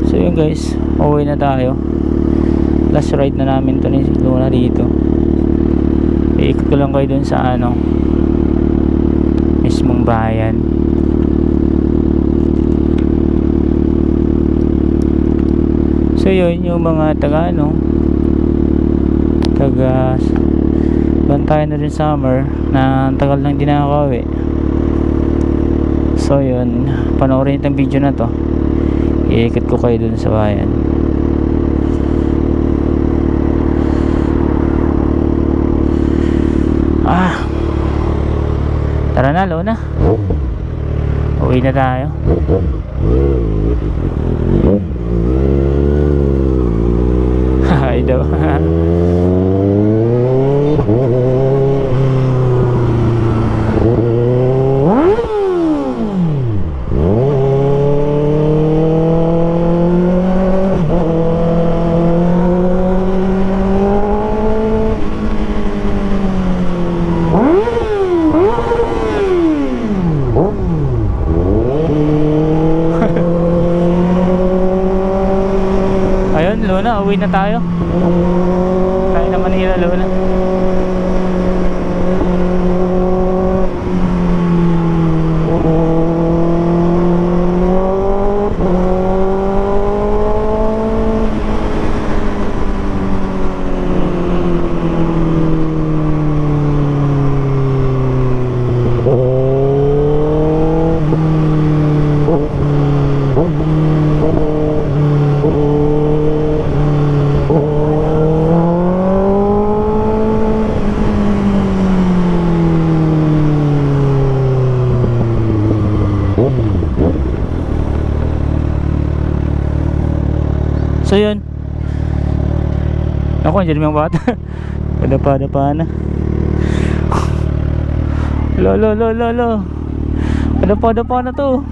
So yun guys, uuwi na tayo. Last ride na namin to ni Luna dito. Iikot ko lang kayo dun sa ano, mismong bayan. So yun, yung mga taga ano, taga bantayan na rin summer na tagal lang din nakakauwi. So yun, panoorin itong video na to. Iikot ko kayo dun sa bayan. Tara na, Luna. Uwi na tayo. Hi daw. Ayun, Luna, uwi na tayo. Tayo na Manila, Luna. So yun. Ako, nandiyan yung mga bata. Padapa na. Lo. Padapa na to.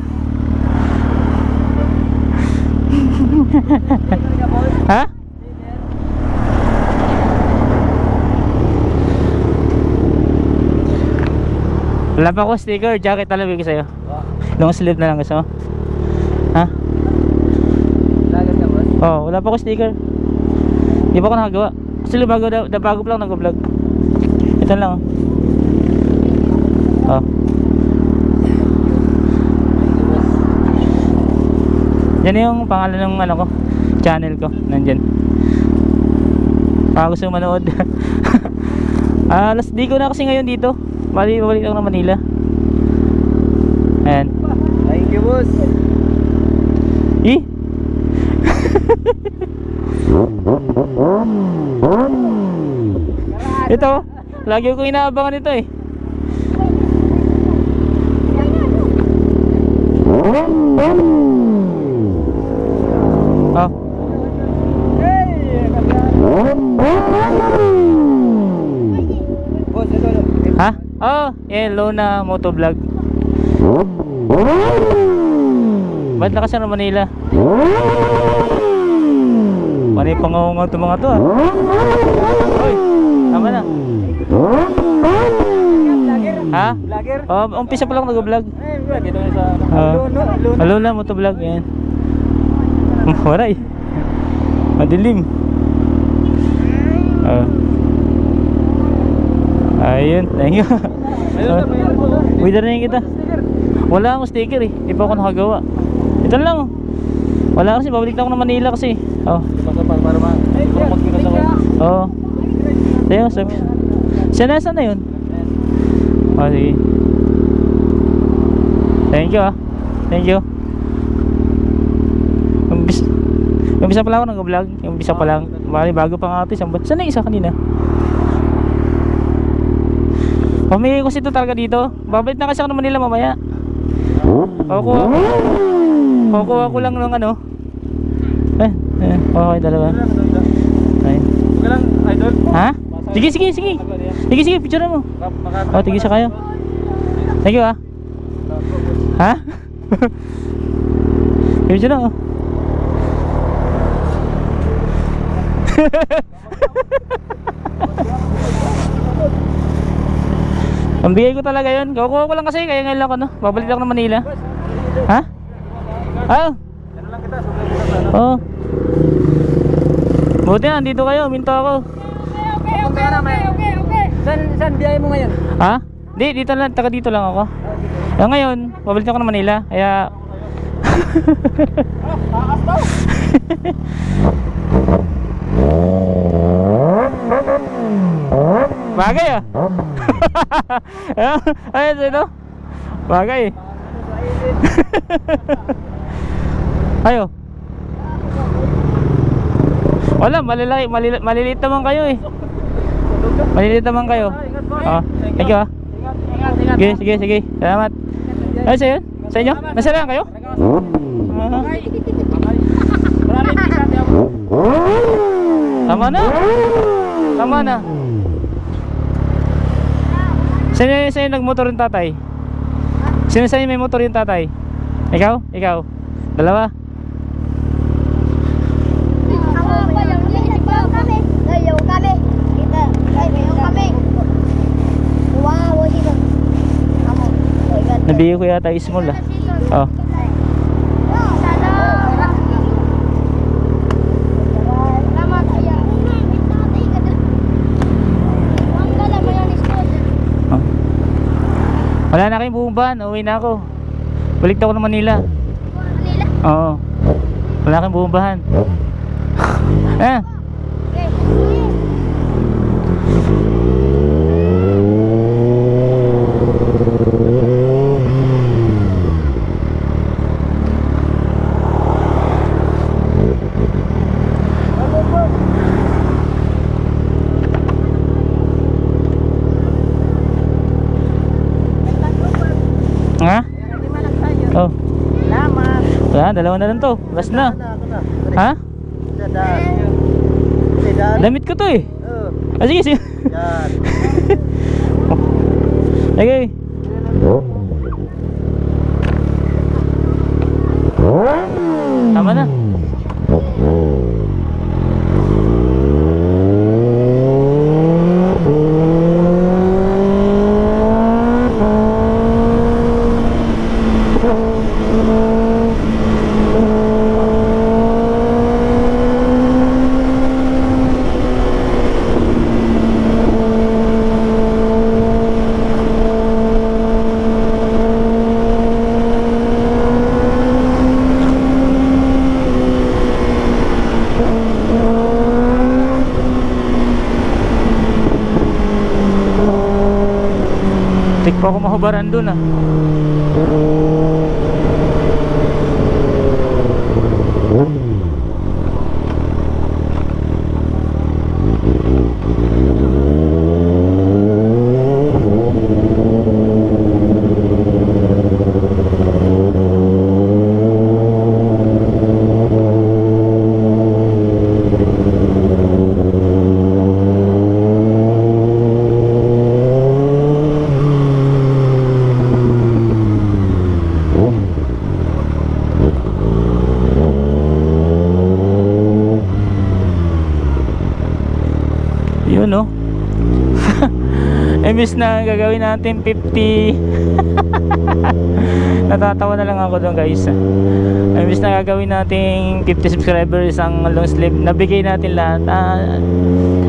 Ha? Wala pa ako sticker, jacket na labig sa'yo. Long sleeve na lang gusto mo? Ha? Oh, wala pa ako sticker. Di pa ako nakagawa. Kasi bago pa lang nag-vlog. Ito lang oh. Yan yung pangalan ng ano ko, channel ko, nandyan. Baka gusto manood. Di ko na kasi ngayon dito. Balik ako ng Manila. Ayan. Thank you, boss. Ito, lagi ko inaabangan ito eh. Oh. Boss, ito. Ha? Oh, Luna Motovlog. Ba't lakas na Manila? Panay pangungaw itong mga to ah. Oy, tama na. Ha? Vlogger? Oh, umpisa pa lang nag-vlog. Dito sa Luna Motovlog yan. Waray. Madilim. Ayun, thank you. Uy, na kita. Wala akong sticker eh. Di pa ako nakagawa. Ito lang. Wala kasi, babalik na ako ng Manila kasi. Oh. para mag-pinas ako. Oo. Tayo, sabi. Saan na yun? Oh, sige. Thank you ah. Thank you. Umpisa pa lang ako nag-vlog. Umpisa pa lang. Bali, bago pa nga ito. Saan na isa kanina? Pamigay ko ito talaga dito. Babalik na kasi ako ng Manila mamaya. Kukuha ko lang ng ano. Okay, dalawa. Ay. Okay lang, idol. Ha? Sige, picture mo. Oh, tigil siya kayo. Thank you ah. Ha? Picture na oh. Ang bigay ko talaga yun. Kukuha ko lang kasi kaya ngayon lang ako no. Babalik ako ng Manila. Ha? Oh. Ano lang kita, sugat kita sana. Oo. Buti na, dito kayo, minto ako. Saan biyahe mo ngayon? Ha? Di, dito lang, taga dito lang ako. Ngayon, pabalik ako ng Manila, kaya... Taas daw! Bagay ah. Ayun sino? Bagay. Ayo. Wala, maliliit naman kayo eh. Maliliit naman kayo. Thank you ah. Sige, sige, sige. Salamat. Ay, sa'yo? Sa inyo? Nasa lang kayo? Tama na. Tama na. Sino nagmotor yung tatay? Sino sa'yo may motor yung tatay? Ikaw? Ikaw? Dalawa? Nabigay ko yata yung small ah. Oh. Wala na kayong bumbahan, uwi na ako. Balik ako ng Manila. Manila? Oo. Wala kayong bumbahan. Eh. Ha? Oh. Salamat! Wala, dalawa na lang to. Last na. Ha? Damit ko to eh. Ah, sige, sige. Yan. Okay. Tama na. Tik pa ako mahubaran dun ah. Yun no. Imbis na gagawin natin 50. Natatawa na lang ako doon guys. Imbis na gagawin natin 50 subscribers ang long sleeve, nabigay natin lahat.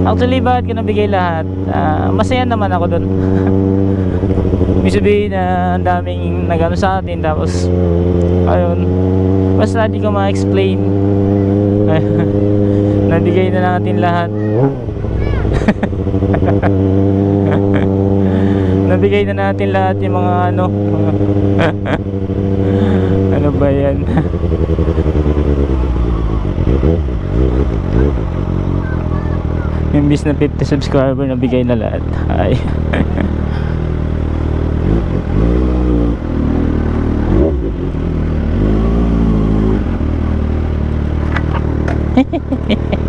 Actually bakit ko nabigay lahat? Masaya naman ako doon. Ibig sabihin na ang daming nagano sa atin, tapos ayun, basta di ko ma-explain. Nabigay na natin lahat. Nabigay na natin lahat yung mga ano. Ano ba yan? Imbis na 50 subscriber, nabigay na lahat. Ay. Hehehe